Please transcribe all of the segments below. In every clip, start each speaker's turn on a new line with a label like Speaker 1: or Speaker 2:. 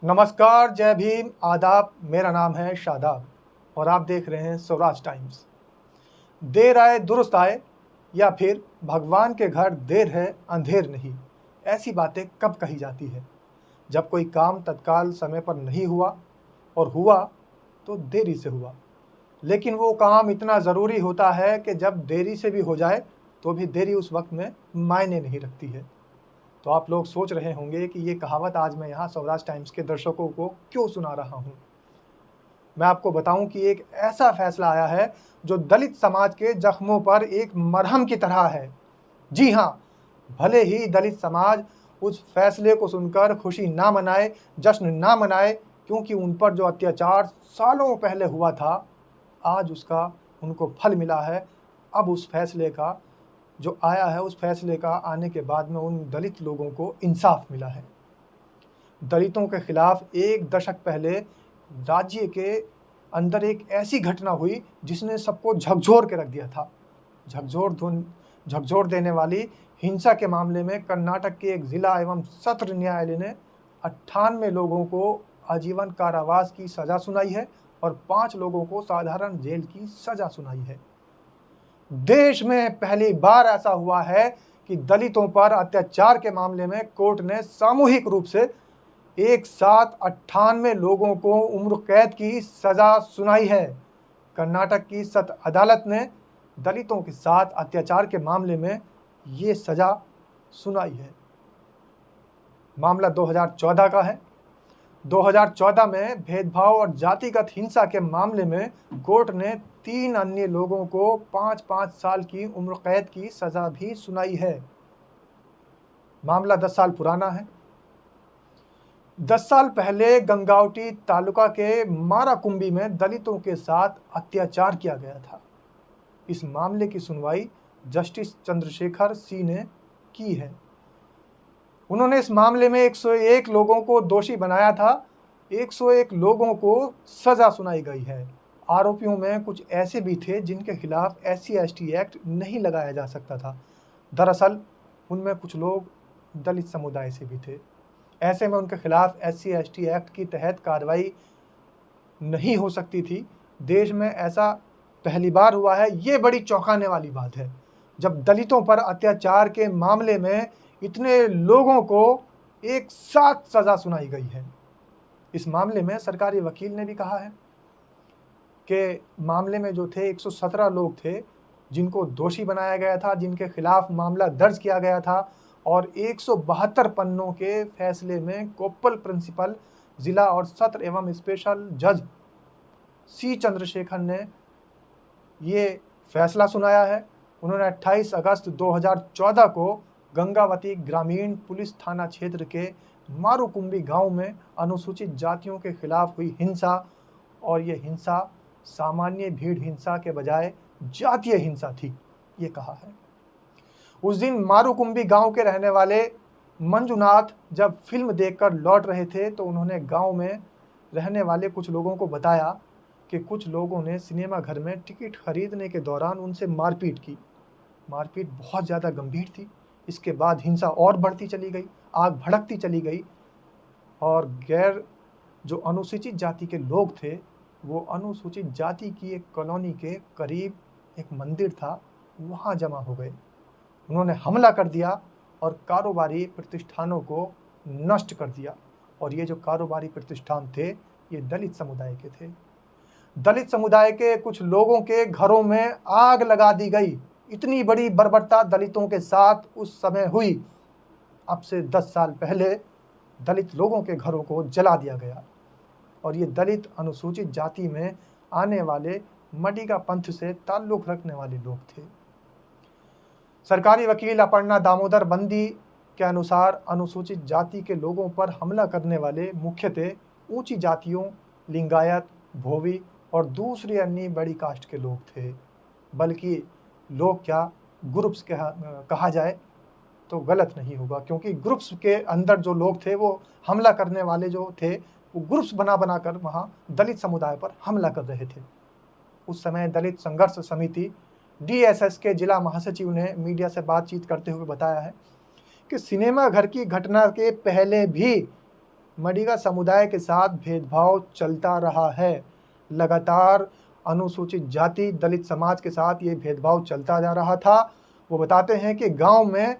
Speaker 1: नमस्कार, जय भीम, आदाब। मेरा नाम है शादाब और आप देख रहे हैं स्वराज टाइम्स। देर आए दुरुस्त आए या फिर भगवान के घर देर है अंधेर नहीं, ऐसी बातें कब कही जाती है? जब कोई काम तत्काल समय पर नहीं हुआ और हुआ तो देरी से हुआ, लेकिन वो काम इतना ज़रूरी होता है कि जब देरी से भी हो जाए तो भी देरी उस वक्त में मायने नहीं रखती है। तो आप लोग सोच रहे होंगे कि ये कहावत आज मैं यहाँ स्वराज टाइम्स के दर्शकों को क्यों सुना रहा हूँ। मैं आपको बताऊं कि एक ऐसा फैसला आया है जो दलित समाज के जख्मों पर एक मरहम की तरह है। जी हाँ, भले ही दलित समाज उस फैसले को सुनकर खुशी ना मनाए, जश्न ना मनाए, क्योंकि उन पर जो अत्याचार सालों पहले हुआ था, आज उसका उनको फल मिला है। अब उस फैसले का जो आया है, उस फैसले का आने के बाद में उन दलित लोगों को इंसाफ मिला है। दलितों के खिलाफ एक दशक पहले राज्य के अंदर एक ऐसी घटना हुई जिसने सबको झकझोर के रख दिया था। झकझोर देने वाली हिंसा के मामले में कर्नाटक के एक जिला एवं सत्र न्यायालय ने 98 लोगों को आजीवन कारावास की सजा सुनाई है और 5 लोगों को साधारण जेल की सजा सुनाई है। देश में पहली बार ऐसा हुआ है कि दलितों पर अत्याचार के मामले में कोर्ट ने सामूहिक रूप से एक साथ 98 लोगों को उम्र कैद की सजा सुनाई है। कर्नाटक की सत्र अदालत ने दलितों के साथ अत्याचार के मामले में ये सजा सुनाई है। मामला 2014 का है। 2014 में भेदभाव और जातिगत हिंसा के मामले में कोर्ट ने 3 अन्य लोगों को 5-5 साल की उम्र कैद की सजा भी सुनाई है। मामला 10 साल पुराना है। 10 साल पहले गंगावटी तालुका के माराकुंबी में दलितों के साथ अत्याचार किया गया था। इस मामले की सुनवाई जस्टिस चंद्रशेखर सी ने की है। उन्होंने इस मामले में 101 लोगों को दोषी बनाया था। 101 लोगों को सजा सुनाई गई है। आरोपियों में कुछ ऐसे भी थे जिनके खिलाफ SC/ST एक्ट नहीं लगाया जा सकता था। दरअसल उनमें कुछ लोग दलित समुदाय से भी थे। ऐसे में उनके खिलाफ SC/ST एक्ट की तहत कार्रवाई नहीं हो सकती थी। देश में ऐसा पहली बार हुआ है। ये बड़ी चौंकाने वाली बात है जब दलितों पर अत्याचार के मामले में इतने लोगों को एक साथ सजा सुनाई गई है। इस मामले में सरकारी वकील ने भी कहा है कि मामले में जो थे 117 लोग थे जिनको दोषी बनाया गया था, जिनके खिलाफ मामला दर्ज किया गया था, और 172 पन्नों के फैसले में कोप्पल प्रिंसिपल जिला और सत्र एवं स्पेशल जज सी चंद्रशेखर ने ये फैसला सुनाया है। उन्होंने 28 अगस्त 2014 को गंगावती ग्रामीण पुलिस थाना क्षेत्र के मारूकुंबी गांव में अनुसूचित जातियों के खिलाफ हुई हिंसा, और ये हिंसा सामान्य भीड़ हिंसा के बजाय जातीय हिंसा थी, ये कहा है। उस दिन मारूकुंबी गांव के रहने वाले मंजुनाथ जब फिल्म देखकर लौट रहे थे तो उन्होंने गांव में रहने वाले कुछ लोगों को बताया कि कुछ लोगों ने सिनेमा घर में टिकट खरीदने के दौरान उनसे मारपीट की। मारपीट बहुत ज़्यादा गंभीर थी। इसके बाद हिंसा और बढ़ती चली गई, आग भड़कती चली गई, और गैर जो अनुसूचित जाति के लोग थे वो अनुसूचित जाति की एक कॉलोनी के करीब एक मंदिर था, वहाँ जमा हो गए। उन्होंने हमला कर दिया और कारोबारी प्रतिष्ठानों को नष्ट कर दिया। और ये जो कारोबारी प्रतिष्ठान थे ये दलित समुदाय के थे। दलित समुदाय के कुछ लोगों के घरों में आग लगा दी गई। इतनी बड़ी बर्बरता दलितों के साथ उस समय हुई। अब से 10 साल पहले दलित लोगों के घरों को जला दिया गया, और ये दलित अनुसूचित जाति में आने वाले मडिगा पंथ से ताल्लुक़ रखने वाले लोग थे। सरकारी वकील अपर्णा दामोदर बंदी के अनुसार अनुसूचित जाति के लोगों पर हमला करने वाले मुख्यतः ऊंची जातियों, लिंगायत, भोवी और दूसरी अन्य बड़ी कास्ट के लोग थे। बल्कि लोग क्या, ग्रुप्स कहा जाए तो गलत नहीं होगा, क्योंकि ग्रुप्स के अंदर जो लोग थे वो हमला करने वाले जो थे वो ग्रुप्स बना कर वहाँ दलित समुदाय पर हमला कर रहे थे। उस समय दलित संघर्ष समिति DSS के जिला महासचिव ने मीडिया से बातचीत करते हुए बताया है कि सिनेमा घर की घटना के पहले भी मडिगा समुदाय के साथ भेदभाव चलता रहा है। लगातार अनुसूचित जाति दलित समाज के साथ ये भेदभाव चलता जा रहा था। वो बताते हैं कि गांव में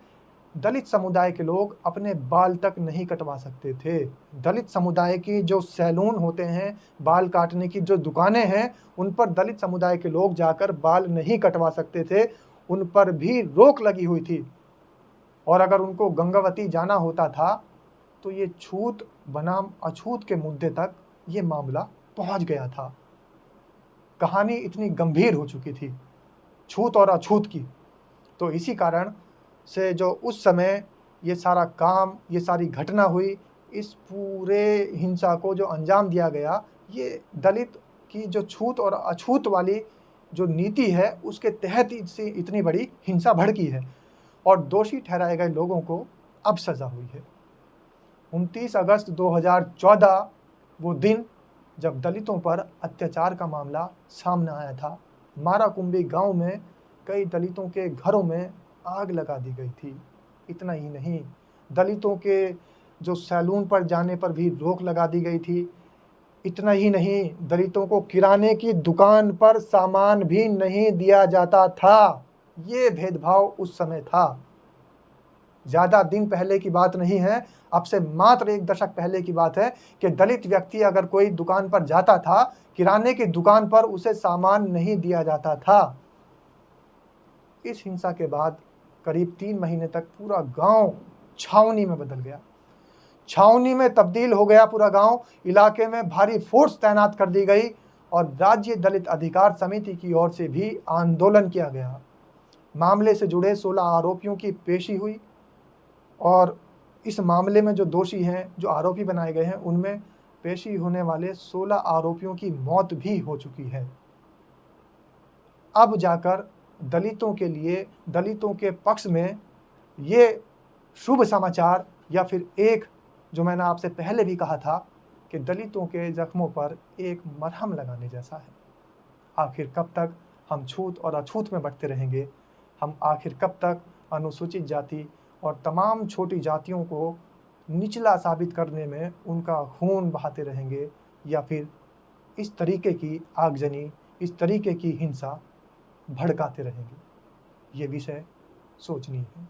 Speaker 1: दलित समुदाय के लोग अपने बाल तक नहीं कटवा सकते थे। दलित समुदाय की जो सैलून होते हैं, बाल काटने की जो दुकानें हैं, उन पर दलित समुदाय के लोग जाकर बाल नहीं कटवा सकते थे। उन पर भी रोक लगी हुई थी और अगर उनको गंगावती जाना होता था तो ये छूत बनाम अछूत के मुद्दे तक ये मामला पहुंच गया था। कहानी इतनी गंभीर हो चुकी थी छूत और अछूत की। तो इसी कारण से जो उस समय ये सारा काम, ये सारी घटना हुई, इस पूरे हिंसा को जो अंजाम दिया गया, ये दलित की जो छूत और अछूत वाली जो नीति है उसके तहत इतनी बड़ी हिंसा भड़की है और दोषी ठहराए गए लोगों को अब सज़ा हुई है। 29 अगस्त 2014 वो दिन जब दलितों पर अत्याचार का मामला सामने आया था। माराकुंबी गांव में कई दलितों के घरों में आग लगा दी गई थी। इतना ही नहीं, दलितों के जो सैलून पर जाने पर भी रोक लगा दी गई थी। इतना ही नहीं, दलितों को किराने की दुकान पर सामान भी नहीं दिया जाता था। ये भेदभाव उस समय था। ज़्यादा दिन पहले की बात नहीं है, अब से मात्र 1 दशक पहले की बात है कि दलित व्यक्ति अगर कोई दुकान पर जाता था, किराने की दुकान पर उसे सामान नहीं दिया जाता था। इस हिंसा के बाद करीब 3 महीने तक पूरा गांव छावनी में बदल गया। छावनी में तब्दील हो गया पूरा गांव। इलाके में भारी फोर्स तैनात कर दी गई और राज्य दलित अधिकार समिति की ओर से भी आंदोलन किया गया। मामले से जुड़े 16 आरोपियों की पेशी हुई और इस मामले में जो दोषी हैं, जो आरोपी बनाए गए हैं, उनमें पेशी होने वाले 16 आरोपियों की मौत भी हो चुकी है। अब जाकर दलितों के लिए, दलितों के पक्ष में ये शुभ समाचार या फिर एक जो मैंने आपसे पहले भी कहा था कि दलितों के जख्मों पर एक मरहम लगाने जैसा है। आखिर कब तक हम छूत और अछूत में बंटते रहेंगे? हम आखिर कब तक अनुसूचित जाति और तमाम छोटी जातियों को निचला साबित करने में उनका खून बहाते रहेंगे या फिर इस तरीके की आगजनी, इस तरीके की हिंसा भड़काते रहेंगे? ये विषय सोचनीय है।